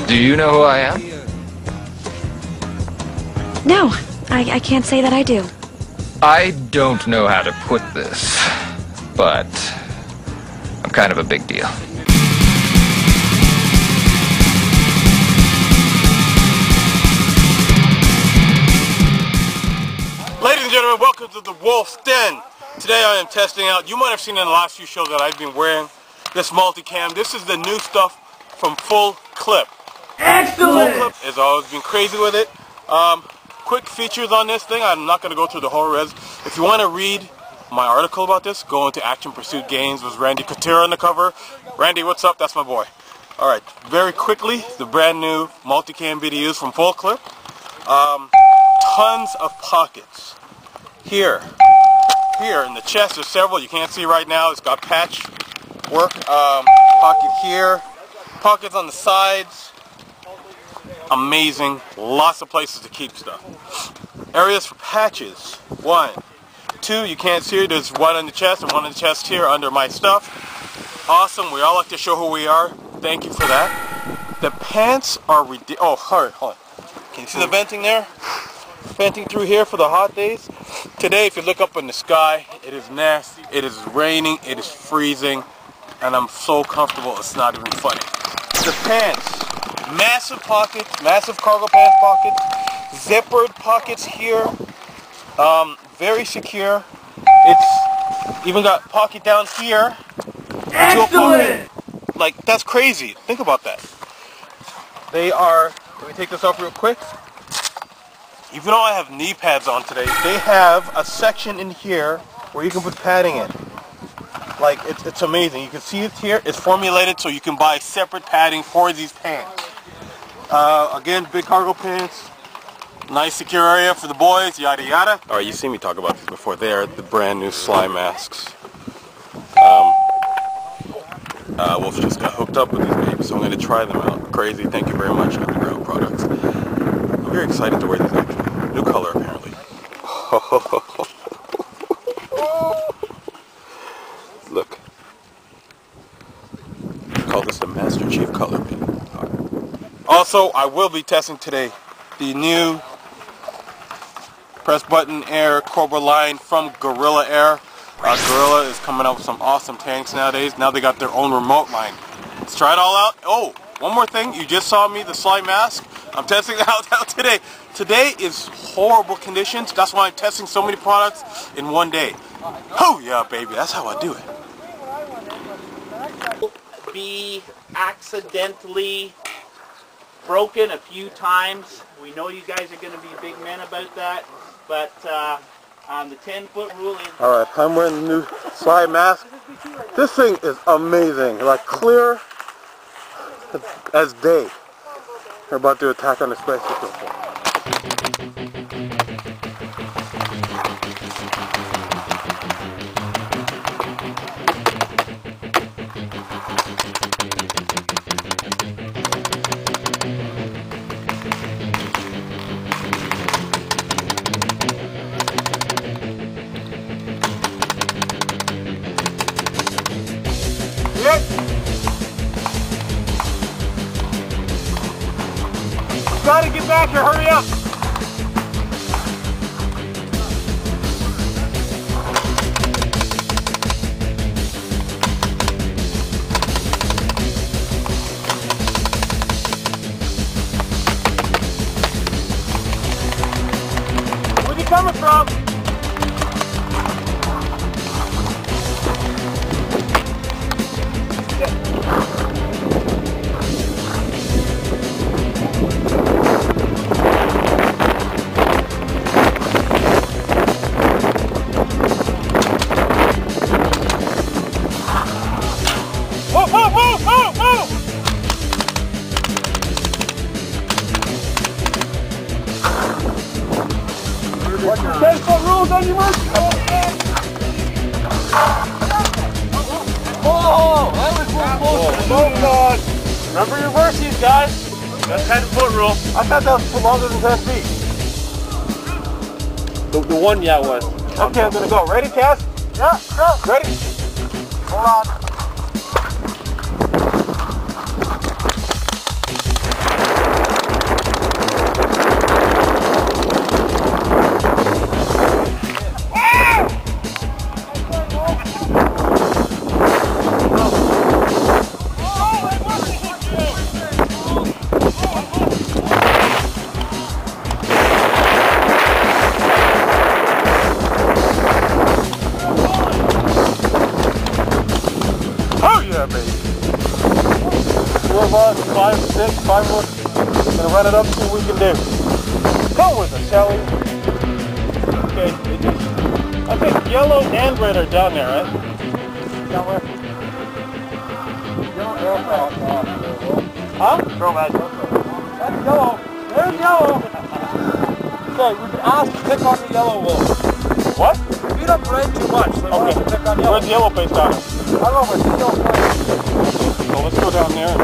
Do you know who I am? No, I can't say that I do. I don't know how to put this, but I'm kind of a big deal. Ladies and gentlemen, welcome to the Wolf's Den. Today I am testing out, you might have seen in the last few shows that I've been wearing this multicam. This is the new stuff from Full Clip. Excellent! Full Clip has always been crazy with it. Quick features on this thing. I'm not going to go through the whole res. If you want to read my article about this, go into Action Pursuit Games with Randy Couture on the cover. Randy, what's up? That's my boy. Alright, very quickly, the brand new multicam BDUs from Full Clip. Tons of pockets. Here in the chest there's several. You can't see right now. It's got patch work. Pocket here. Pockets on the sides. Amazing. Lots of places to keep stuff. Areas for patches. 1, 2, you can't see it. There's one on the chest and one on the chest here under my stuff. Awesome. We all like to show who we are. Thank you for that. The pants are ridiculous. Oh, hold on. Can you see the venting there? Venting through here for the hot days. Today, if you look up in the sky, it is nasty. It is raining. It is freezing. And I'm so comfortable, it's not even funny. The pants. Massive pockets, massive cargo pants pockets, zippered pockets here, very secure. It's even got pocket down here. Excellent! Like, that's crazy. Think about that. They are, let me take this off real quick. Even though I have knee pads on today, they have a section in here where you can put padding in. Like, it's amazing. You can see it here. It's formulated so you can buy separate padding for these pants. Again, big cargo pants, nice secure area for the boys, yada yada. Alright, you've seen me talk about these before. They are the brand new slime masks. Wolf just got hooked up with these babies, so I'm going to try them out. Crazy, thank you very much, Underground Products. I'm very excited to wear these actually. New color apparently. Look. I call this the Master Chief color pin. Also, I will be testing today the new press button air Cobra line from Gorilla Air. Gorilla is coming up with some awesome tanks nowadays. Now they got their own remote line. Let's try it all out. Oh, one more thing. You just saw me, the slime mask. I'm testing it out today. Today is horrible conditions. That's why I'm testing so many products in one day. Oh yeah, baby. That's how I do it. Be accidentally broken a few times. We know you guys are going to be big men about that, but on the 10-foot rule is... Alright, I'm wearing the new slime mask. This thing is amazing, like clear as day. We're about to attack on the spaceship. Gotta get back here, hurry up! Where you coming from? What's your 10-foot rules on your mercy? Oh, that was bullshit. Oh, God. Remember your mercies, guys. That's 10-foot rule. I thought that was longer than 10 feet. The one, yeah, was. Okay, I'm gonna go. Ready, Cass? Yeah, go. Ready? Hold on. 5, 6, 5 more. I'm gonna run it up, see what we can do. Come with us, shall we? Okay, I think yellow and red are down there, right? Down where? Huh? Throw that. That's yellow. There's yellow. Okay, we can ask to pick on the yellow wool. What? Beat up red too much. So okay. Pick on yellow. Where's the yellow face down? I don't know where the yellow face. So let's go down there.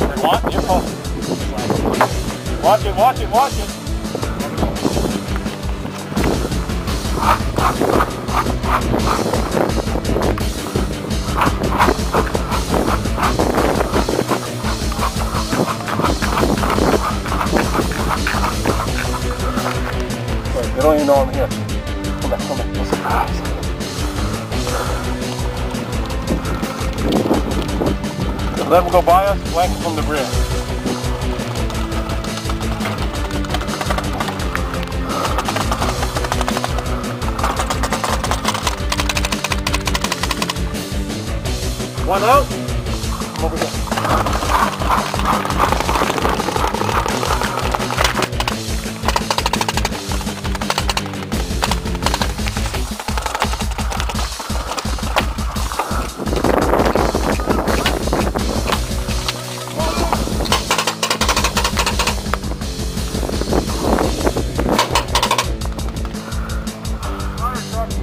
They want your call. Watch it, watch it, watch it. They don't even know I'm here. Come back, come back. Let them go by us, flanking from the rear. One out. Come over here.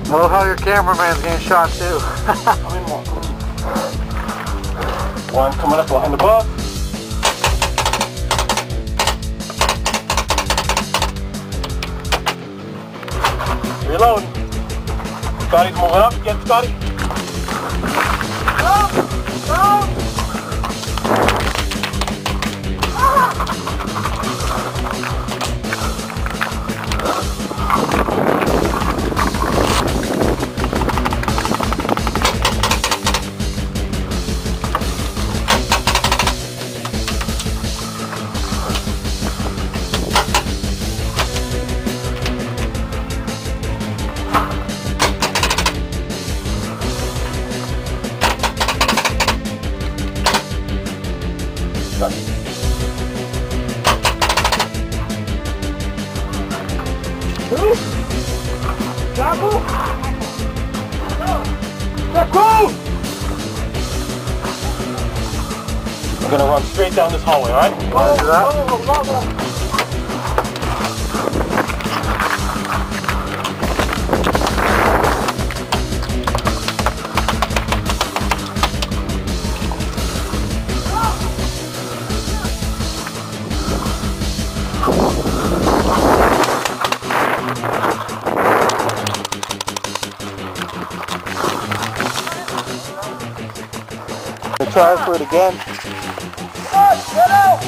I love how your cameraman's getting shot too. Come in more. One coming up behind the bus. Reload. Scotty's moving up. Get Scotty. Go! Go! We're gonna run straight down this hallway, alright? Roger that. Try for it again. Get out!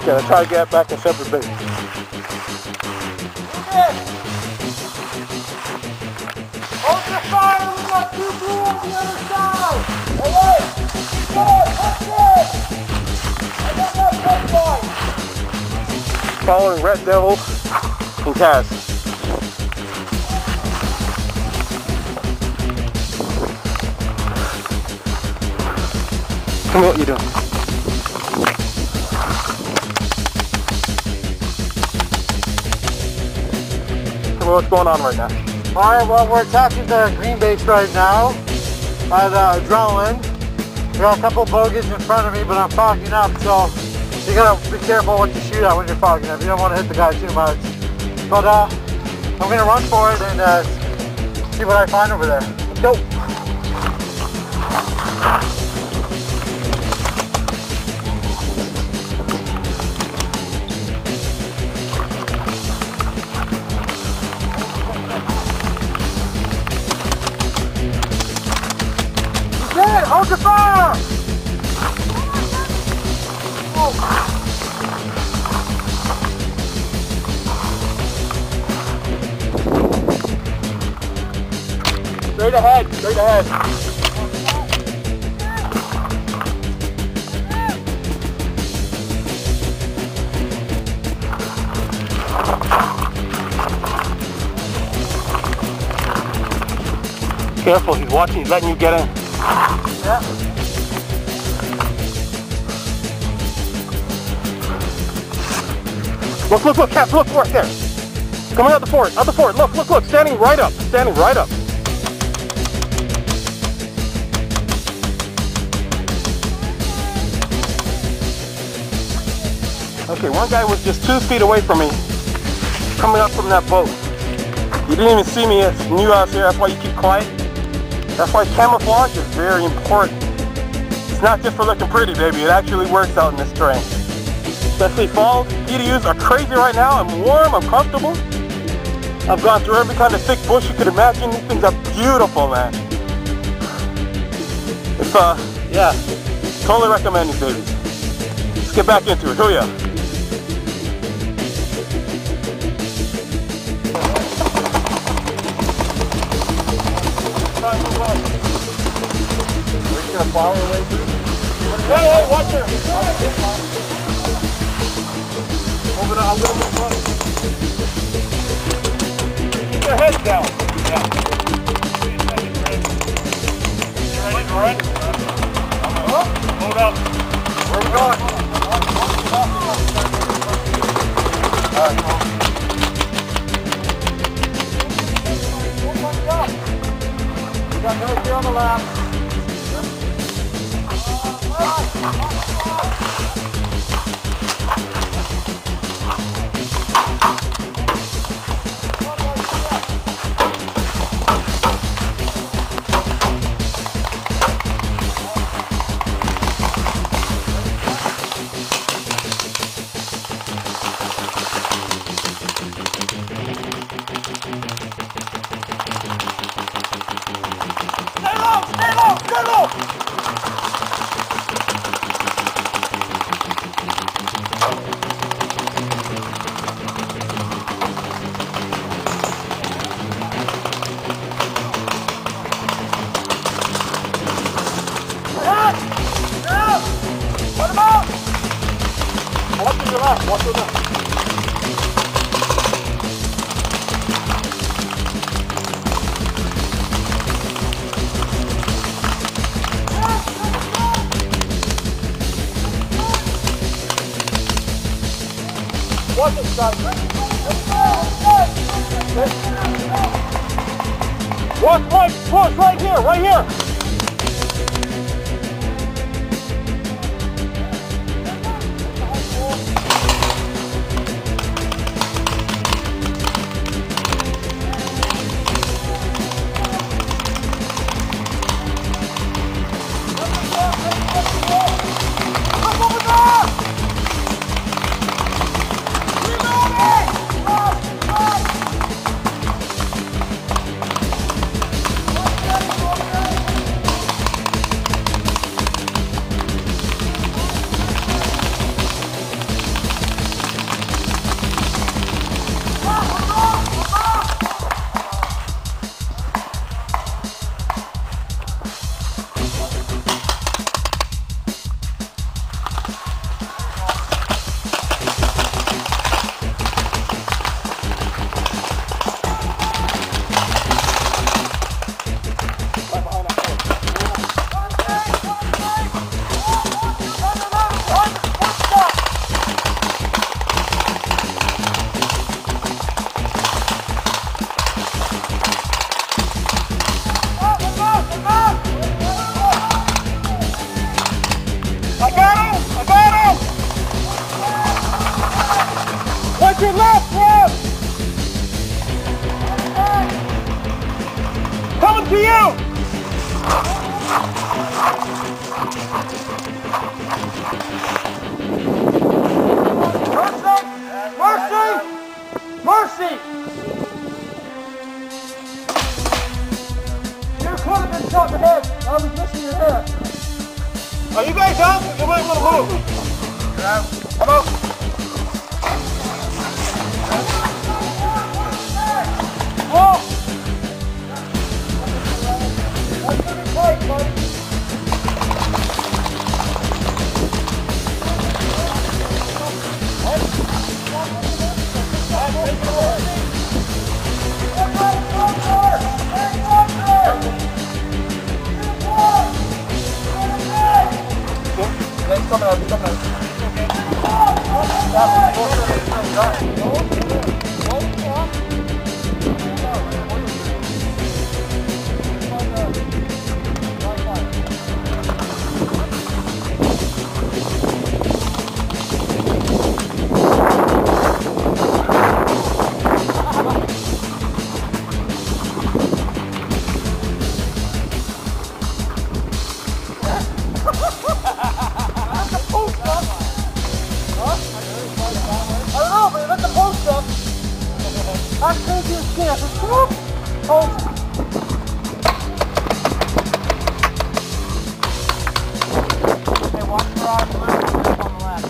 Gonna try to get back to separate base. Open fire! We got 2 blue on the other side! Alright! Go! What's this? I got that red line! Following Red Devil and Cass. Tell me what you're doing. Tell me what's going on right now. Alright, well we're attacking the green base right now by the adrenaline. We got a couple bogeys in front of me, but I'm fogging up, so you gotta be careful what you shoot at when you're fogging up. You don't want to hit the guy too much. But I'm gonna run for it and see what I find over there. Let's go. Hold the fire! Straight ahead, straight ahead. Careful, he's watching, he's letting you get in. Yeah. Look, Cap, look, right there. Coming out the fort, look, standing right up. Okay, one guy was just 2 feet away from me, coming up from that boat. You didn't even see me, knew I was here, that's why you keep quiet. That's why camouflage is very important. It's not just for looking pretty, baby, it actually works out in this terrain. Especially fall, BDUs are crazy right now, I'm warm, I'm comfortable. I've gone through every kind of thick bush you could imagine, these things are beautiful, man. If, yeah, totally recommend these babies. Let's get back into it, hoo-ya. Flower away through. Hey, watch her! Move it on, I'm gonna move on. Keep your head down. Yeah. You ready to run? Hold up. Where are we going? Alright. We got no here on the left. Stay low! Watch your left. Watch it, guys. Watch right, push right here, right here. Your left, left! Coming to you! Mercy! Mercy! Mercy! You could have been shot in the head. I was missing your head. Are you guys up? You might want to move. Come on. Coming out. I'm crazy as shit. Oh. Hey, watch for our blue on the left.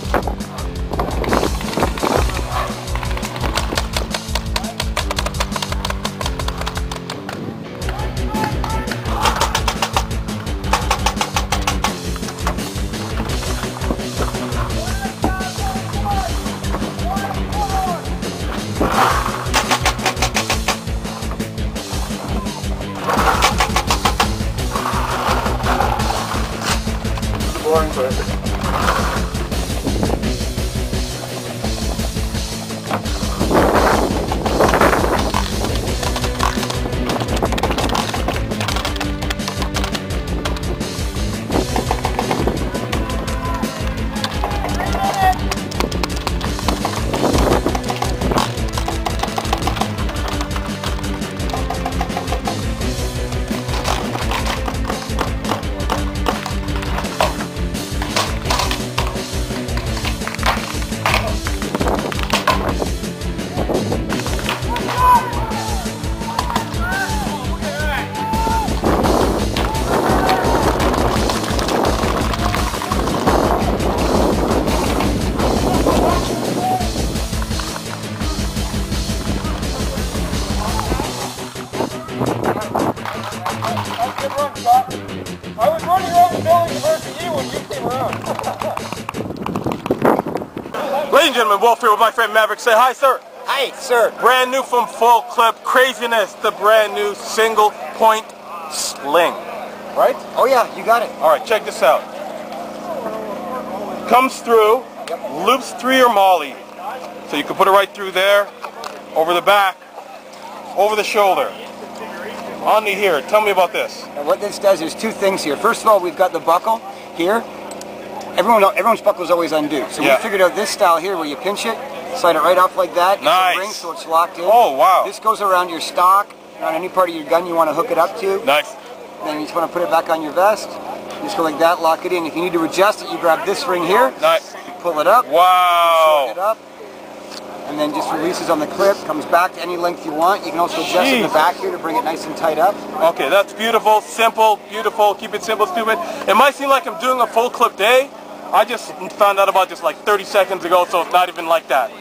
Boring, but I was running around the building versus you when you came around. Ladies and gentlemen, Wolf here with my friend Maverick. Say hi, sir. Hi, sir. Brand new from Full Clip Craziness, the brand new single point sling. Right? Oh yeah, you got it. Alright, check this out. Comes through, loops through your molly. So you can put it right through there, over the back, over the shoulder. Onto here. Tell me about this. And what this does is two things here. First of all, we've got the buckle here. Everyone's buckle is always undue. So we figured out this style here where you pinch it, slide it right off like that. Nice. It's a ring so it's locked in. Oh, wow. This goes around your stock, around any part of your gun you want to hook it up to. Nice. Then you just want to put it back on your vest. You just go like that, lock it in. If you need to adjust it, you grab this ring here. Nice. You pull it up. Wow. Shorten it up. And then just releases on the clip, comes back to any length you want. You can also adjust in the back here to bring it nice and tight up. Okay, that's beautiful, simple, beautiful. Keep it simple, stupid. It might seem like I'm doing a full clip day. I just found out about this like 30 seconds ago, so it's not even like that.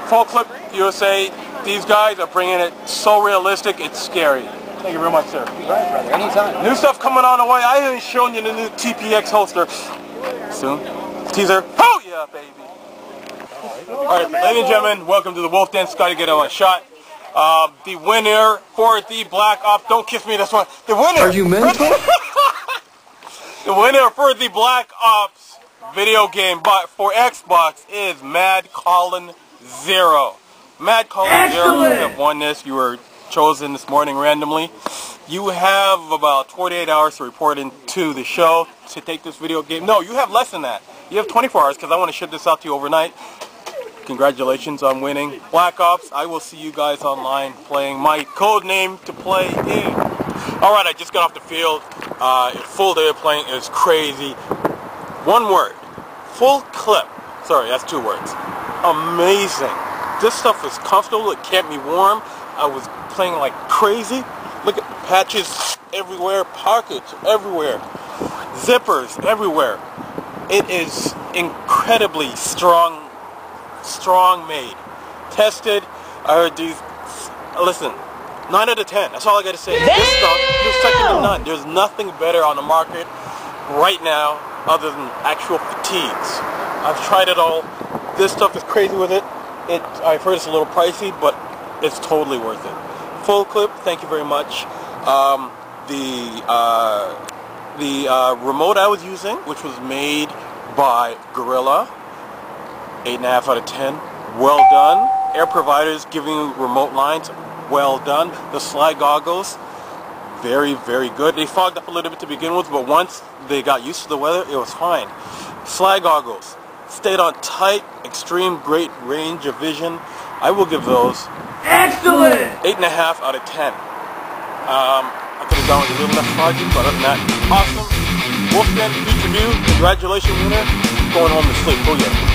Full Clip USA, these guys are bringing it so realistic, it's scary. Thank you very much, sir. Right, brother. Anytime. New stuff coming on the way. I haven't shown you the new TPX holster. Soon. Teaser. Oh yeah, baby. Alright, ladies and gentlemen, welcome to the Wolf Den. Scotty, get on a shot. The winner for the Black Ops. Don't kiss me, that's one. The winner. Are you mental? The winner for the Black Ops video game for Xbox is Mad Colin 0. Mad Colin 0, you have won this. You were chosen this morning randomly. You have about 48 hours to report into the show to take this video game. No, you have less than that. You have 24 hours because I want to ship this out to you overnight. Congratulations on winning Black Ops. I will see you guys online playing my code name to play in. Alright, I just got off the field. Full day of playing is crazy. One word. Full clip. Sorry, that's two words. Amazing. This stuff is comfortable. It kept me warm. I was playing like crazy. Look at the patches everywhere. Pockets everywhere. Zippers everywhere. It is incredibly strong made. Tested. I heard these. Listen, 9 out of 10. That's all I got to say. This stuff is second to none. There's nothing better on the market right now other than actual fatigues. I've tried it all. This stuff is crazy with it. I've heard it's a little pricey, but it's totally worth it. Full Clip, thank you very much. The remote I was using, which was made by Gorilla, 8.5 out of 10. Well done. Air providers giving you remote lines. Well done. The slide goggles, very, very good. They fogged up a little bit to begin with, but once they got used to the weather, it was fine. Slide goggles stayed on tight, extreme great range of vision. I will give those excellent 8.5 out of 10. I could have gone with a little less foggy, but other than that, awesome. Wolfman feature view, congratulations winner, going home to sleep. Oh yeah.